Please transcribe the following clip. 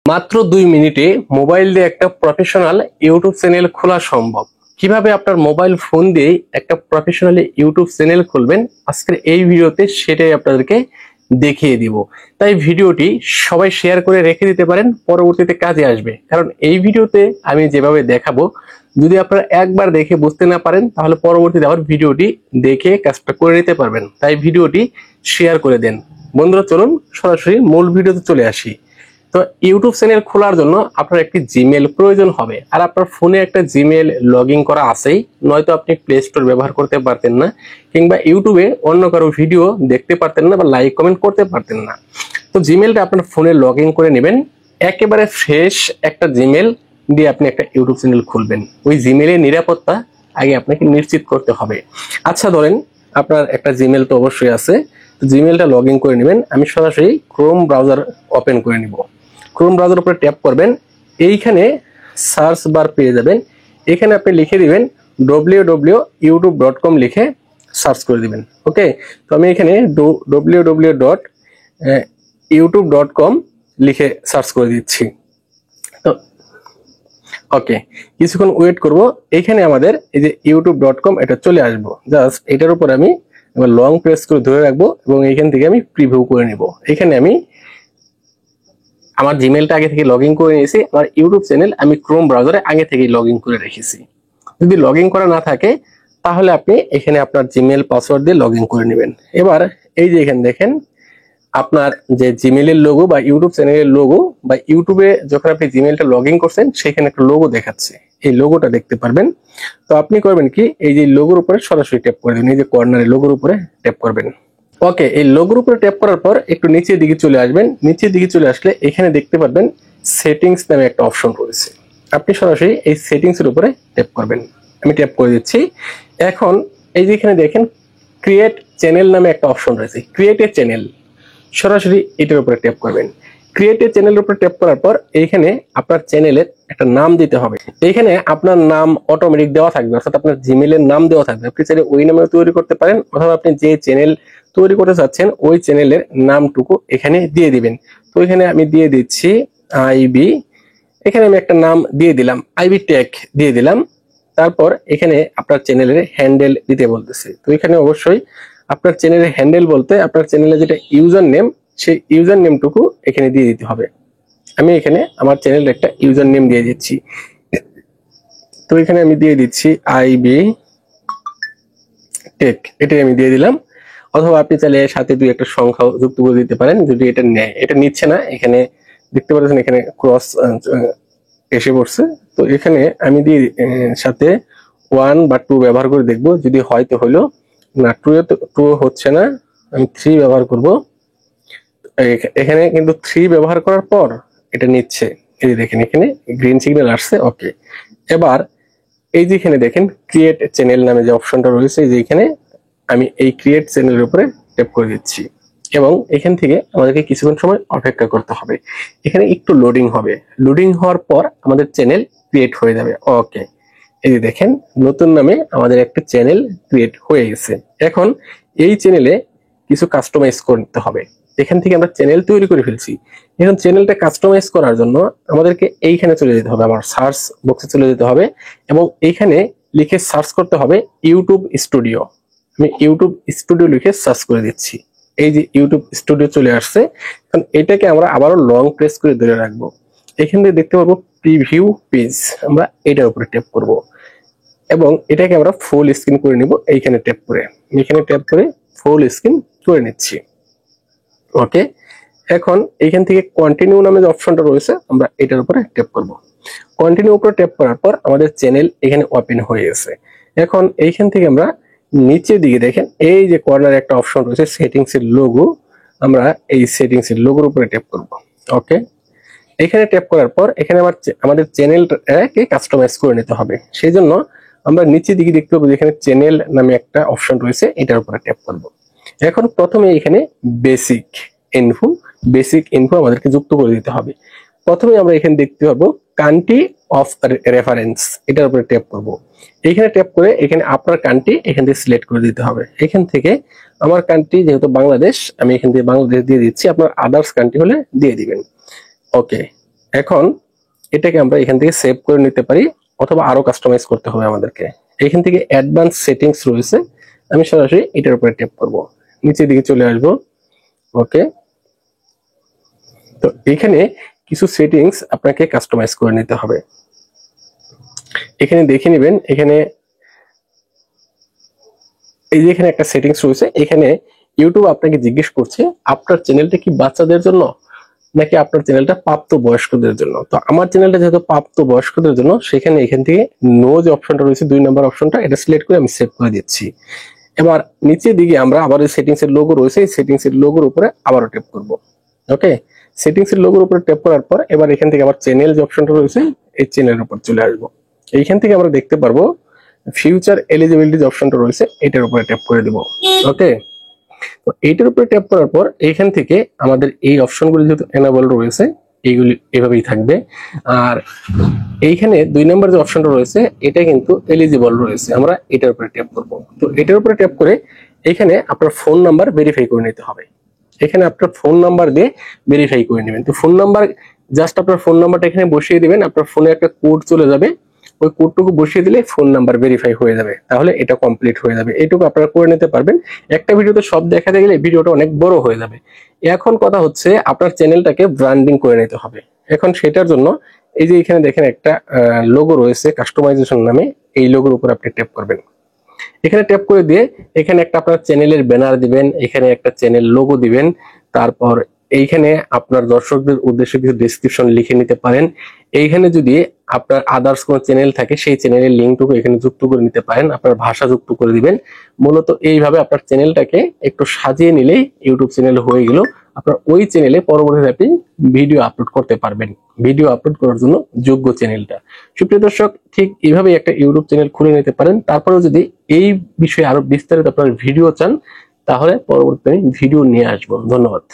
মাত্র 2 মিনিটে মোবাইল দিয়ে একটা প্রফেশনাল ইউটিউব চ্যানেল খোলা সম্ভব। কিভাবে আপনার মোবাইল ফোন দিয়ে একটা প্রফেশনাল ইউটিউব চ্যানেল খুলবেন আজকের এই ভিডিওতে সেটাই আপনাদেরকে দেখিয়ে দিব। তাই ভিডিওটি সবাই শেয়ার করে রেখে দিতে পারেন, পরবর্তীতে কাজে আসবে। কারণ এই ভিডিওতে আমি যেভাবে দেখাবো, যদি আপনারা একবার দেখে বুঝতে না পারেন তাহলে পরবর্তীতে আবার ভিডিওটি দেখে কাজটা করে নিতে পারবেন। তাই ভিডিওটি শেয়ার করে দেন। বন্ধুরা, চলুন সরাসরি মূল ভিডিওতে চলে আসি। তো ইউটিউব চ্যানেল খোলার জন্য আপনার একটি জিমেল প্রয়োজন হবে, আর আপনার ফোনে একটা জিমেল লগ ইন করা আছেই, নয়তো আপনি প্লে স্টোর ব্যবহার করতে পারতেন না, কিংবা ইউটিউবে অন্য কারো ভিডিও দেখতে পারতেন না বা লাইক কমেন্ট করতে পারতেন না। তো জিমেলটা আপনার ফোনে লগ ইন করে নেবেন। একেবারে ফ্রেশ একটা জিমেল দিয়ে আপনি একটা ইউটিউব চ্যানেল খুলবেন। ওই জিমেলের নিরাপত্তা আগে আপনাকে নিশ্চিত করতে হবে। আচ্ছা, ধরেন আপনার একটা জিমেল তো অবশ্যই আছে, জিমেলটা লগ ইন করে নেবেন। আমি সরাসরি ক্রোম ব্রাউজার ওপেন করে নিব। ক্রোম ব্রাউজার উপরে ট্যাপ করবেন, এইখানে সার্চ বার পেয়ে যাবেন। এখানে আপনি লিখে দিবেন www.youtube.com লিখে সার্চ করে দিবেন। ওকে, তো আমি এখানে www.youtube.com লিখে সার্চ করে দিচ্ছি। তো ওকে, কিছুক্ষণ ওয়েট করব। এখানে আমাদের এই যে youtube.com এটা চলে আসবো। জাস্ট এটার উপর আমি লং প্রেস করে ধরে রাখবো এবং এখান থেকে আমি প্রিভিউ করে নিব। এখানে আমি আমার জিমেলটা আগে থেকে লগ ইন করে নিয়েছি। আমার ইউটিউব চ্যানেল আমি ক্রোম ব্রাউজারে আগে থেকেই লগ ইন করে রেখেছি। যদি লগ ইন করা না থাকে তাহলে আপনি এখানে আপনার জিমেল পাসওয়ার্ড দিয়ে লগ ইন করে নেবেন। এবার এই যে এখানে দেখেন আপনার যে জিমেলের লোগো বা ইউটিউব চ্যানেলের লোগো, বা ইউটিউবে যখন আপনি জিমেলটা লগ ইন করছেন সেখানে একটা লোগো দেখাচ্ছে, এই লোগোটা দেখতে পারবেন। তো আপনি করবেন কি, এই যে লোগোর উপরে সরাসরি ট্যাপ করে দেবেন। এই যে কর্নারে লোগোর উপরে ট্যাপ করবেন। ওকে, এই লোগোর উপরে ট্যাপ করার পর একটু নিচের দিকে চলে আসবেন। নিচের দিকে চলে আসলে এখানে দেখতে পারবেন সেটিংস নামে একটা অপশন রয়েছে। আপনি সরাসরি এই সেটিংস এর উপরে ট্যাপ করবেন। আমি ট্যাপ করে দিচ্ছি। এখন এই যে এখানে দেখেন ক্রিয়েট চ্যানেল নামে একটা অপশন রয়েছে, ক্রিয়েট এ চ্যানেল। সরাসরি এটার উপরে ট্যাপ করবেন। ক্রিয়েট এ চ্যানেলের উপরে ট্যাপ করার পর এইখানে আপনার চ্যানেলের একটা নাম দিতে হবে। এইখানে আপনার নাম অটোমেটিক দেওয়া থাকবে, অর্থাৎ আপনার জিমেলের নাম দেওয়া থাকবে। আপনি চাইলে ওই নামে তৈরি করতে পারেন, অথবা আপনি যে চ্যানেল তৈরি করতে চাচ্ছেন ওই চ্যানেলের নামটুকু এখানে দিয়ে দিবেন। তো এখানে আমি দিয়ে দিচ্ছি আইবি। এখানে আমি একটা নাম দিয়ে দিলাম, আইবি টেক দিয়ে দিলাম। তারপর এখানে আপনার চ্যানেলের হ্যান্ডেল দিতে বলতেছে। তো এখানে অবশ্যই আপনার চ্যানেলের হ্যান্ডেল বলতে আপনার চ্যানেলে যেটা ইউজার নেম, সেই ইউজার নেমটুকু এখানে দিয়ে দিতে হবে। আমি এখানে আমার চ্যানেলের একটা ইউজার নেম দিয়ে দিচ্ছি। তো এখানে আমি দিয়ে দিচ্ছি আইবি টেক, এটাই আমি দিয়ে দিলাম। অথবা আপনি চাইলে সাথে দুই একটা সংখ্যা যুক্ত করে দিতে পারেন যদি এটা নেয়। এটা নিচ্ছে না, এখানে দেখতে পাচ্ছেন এখানে ক্রস এসে পড়ছে। তো এখানে আমি দিয়ে সাথে 1 বা 2 ব্যবহার করে দেখবো, যদি হয় তো হলো, না 2 হচ্ছে না, আমি 3 ব্যবহার করব। এখানে কিন্তু 3 ব্যবহার করার পর এটা নিচ্ছে। এই যে দেখেন এখানে গ্রিন সিগন্যাল আসছে। ওকে, এবার এই যে এখানে দেখেন ক্রিয়েট চ্যানেল নামে যে অপশনটা রয়েছে, যে এখানে আমি এই ক্রিয়েট চ্যানেলের উপরে ট্যাপ করে দিচ্ছি এবং এখান থেকে আমাদেরকে কিছুক্ষণ সময় অপেক্ষা করতে হবে। এখানে একটু লোডিং হবে। লোডিং হওয়ার পর আমাদের চ্যানেল ক্রিয়েট হয়ে যাবে। ওকে, এই যে দেখেন নতুন নামে আমাদের একটা চ্যানেল ক্রিয়েট হয়ে গেছে। এখন এই চ্যানেলে কিছু কাস্টমাইজ করতে হবে। এখান থেকে আমরা চ্যানেল তৈরি করে ফেলছি। এখন চ্যানেলটা কাস্টমাইজ করার জন্য আমাদেরকে এইখানে চলে যেতে হবে, আমার সার্চ বক্সে চলে যেতে হবে এবং এইখানে লিখে সার্চ করতে হবে ইউটিউব স্টুডিও। আমি ইউটিউব স্টুডিও লিখে সার্চ করে দিচ্ছি। এই যে ইউটিউব স্টুডিও চলে আসছে। কারণ এটাকে আমরা আবারও লং প্রেস করে ধরে রাখবো। এখান থেকে দেখতে পারবো প্রিভিউ পেজ, আমরা এটার উপরে ট্যাপ করব এবং এটাকে আমরা ফুল স্ক্রিন করে নিব। এইখানে ট্যাপ করে, এখানে ট্যাপ করে ফুল স্ক্রিন করে নিচ্ছি। ওকে, এখন এইখান থেকে কন্টিনিউ নামে যে অপশনটা রয়েছে আমরা এটার উপরে ট্যাপ করব। কন্টিনিউ উপরে ট্যাপ করার পর আমাদের চ্যানেল এখানে ওপেন হয়ে গেছে। এখন এইখান থেকে আমরা নিচের দিকে দেখেন এই যে কর্নারে একটা অপশন রয়েছে সেটিংস এর লোগো, আমরা এই সেটিংস এর লোগোর উপরে ট্যাপ করব। ওকে, এখানে ট্যাপ করার পর এখানে আমাদের চ্যানেলটাকে কাস্টমাইজ করে নিতে হবে। সেই জন্য আমরা নিচের দিকে দেখতে পাবো যেখানে চ্যানেল নামে একটা অপশন রয়েছে, এটার উপরে ট্যাপ করব। এখন প্রথমে এখানে বেসিক ইনফো আমাদেরকে যুক্ত করে দিতে হবে। প্রথমে আমরা এখানে দেখতে পাবো কান্ট্রি অফ রেফারেন্স, এটার উপরে ট্যাপ করব। এখানে ট্যাপ করে এখানে আপনার কান্ট্রি এখান থেকে সিলেক্ট করে দিতে হবে। এখান থেকে আমার কান্ট্রি যেহেতু বাংলাদেশ, আমি এখান থেকে বাংলাদেশ দিয়ে দিচ্ছি, আপনার আদার্স কান্ট্রি হলে দিয়ে দিবেন। ওকে, এখন এটাকে আমরা এখান থেকে সেভ করে নিতে পারি, অথবা আরো কাস্টমাইজ করতে হবে আমাদেরকে। এখান থেকে অ্যাডভান্স সেটিংস রয়েছে, আমি সরাসরি এটার উপরে ট্যাপ করব, নিচের দিকে চলে আসব। ওকে, তো এখানে কিছু সেটিংস আপনাকে কাস্টমাইজ করে নিতে হবে। এখানে দেখে নেবেন, এখানে এই যে এখানে একটা সেটিংস রয়েছে, এখানে ইউটিউব আপনাকে জিজ্ঞেস করছে আপনার চ্যানেলটা কি বাচ্চাদের জন্য নাকি আপনার চ্যানেলটা প্রাপ্ত বয়স্কদের জন্য। তো আমার চ্যানেলটা যেহেতু প্রাপ্ত বয়স্কদের জন্য, সেখানে এখান থেকে নো যে অপশনটা রয়েছে 2 নম্বর অপশনটা, এটা সিলেক্ট করে আমি সেভ করে দিচ্ছি। এবার নিচের দিকে আমরা আবার এই সেটিংস এর লোগো রয়েছে, এই সেটিংস এর লোগোর উপরে আবারও ট্যাপ করব। ওকে, সেটিংস এর লোগোর উপরে ট্যাপ করার পর এবার এখান থেকে আবার চ্যানেল যে অপশনটা রয়েছে, এই চ্যানেলের উপর চলে আসব। এইখান থেকে আমরা দেখতে পারবো ফিউচার এলিজিবিলিটি যে অপশনটা রয়েছে, এটার উপরে ট্যাপ করে দিব। ওকে, তো এইটার উপরে ট্যাপ করার পর এইখান থেকে আমাদের এই অপশনগুলি যেহেতু এনেবল রয়েছে, এইগুলি এভাবেই থাকবে। আর এইখানে 2 নম্বর যে অপশনটা রয়েছে, এটা কিন্তু এলিজিবল রয়েছে, আমরা এটার উপরে ট্যাপ করব। তো এটার উপরে ট্যাপ করে এখানে আপনার ফোন নাম্বার ভেরিফাই করে নিতে হবে। এখানে আপনার ফোন নাম্বার দিয়ে ভেরিফাই করে নেবেন। তো ফোন নাম্বার, জাস্ট আপনার ফোন নাম্বারটা এখানে বসিয়ে দিবেন, আপনার ফোনে একটা কোড চলে যাবে, ওই কোডটুকু বসিয়ে দিলে ফোন নাম্বার ভেরিফাই হয়ে যাবে, তাহলে এটা কমপ্লিট হয়ে যাবে। এইটুকু আপনারা করে নিতে পারবেন। একটা ভিডিওতে সব দেখাতে গেলে ভিডিওটা অনেক বড় হয়ে যাবে। এখন কথা হচ্ছে আপনার চ্যানেলটাকে ব্র্যান্ডিং করে নিতে হবে। এখন সেটার জন্য এই যে এখানে দেখেন একটা লোগো রয়েছে কাস্টমাইজেশন নামে, এই লোগোর উপর আপনি ট্যাপ করবেন। এখানে ট্যাপ করে দিয়ে এখানে একটা আপনার চ্যানেলের ব্যানার দিবেন, এখানে একটা চ্যানেল লোগো দিবেন, তারপর এইখানে আপনার দর্শকদের উদ্দেশ্যে কিছু ডেসক্রিপশন লিখে নিতে পারেন। এইখানে যদি আপনার আদার্স কোনো চ্যানেল থাকে, সেই চ্যানেলের লিঙ্কটুকু এখানে যুক্ত করে নিতে পারেন, আপনার ভাষা যুক্ত করে দিবেন। মূলত এইভাবে আপনার চ্যানেলটাকে একটু সাজিয়ে নিলেই ইউটিউব চ্যানেল হয়ে গেল। আপনার ওই চ্যানেলে পরবর্তীতে আপনি ভিডিও আপলোড করতে পারবেন, ভিডিও আপলোড করার জন্য যোগ্য চ্যানেলটা। সুপ্রিয় দর্শক, ঠিক এইভাবে একটা ইউটিউব চ্যানেল খুলে নিতে পারেন। তারপরেও যদি এই বিষয়ে আরো বিস্তারিত আপনার ভিডিও চান, তাহলে পরবর্তীতে আমি ভিডিও নিয়ে আসবো। ধন্যবাদ।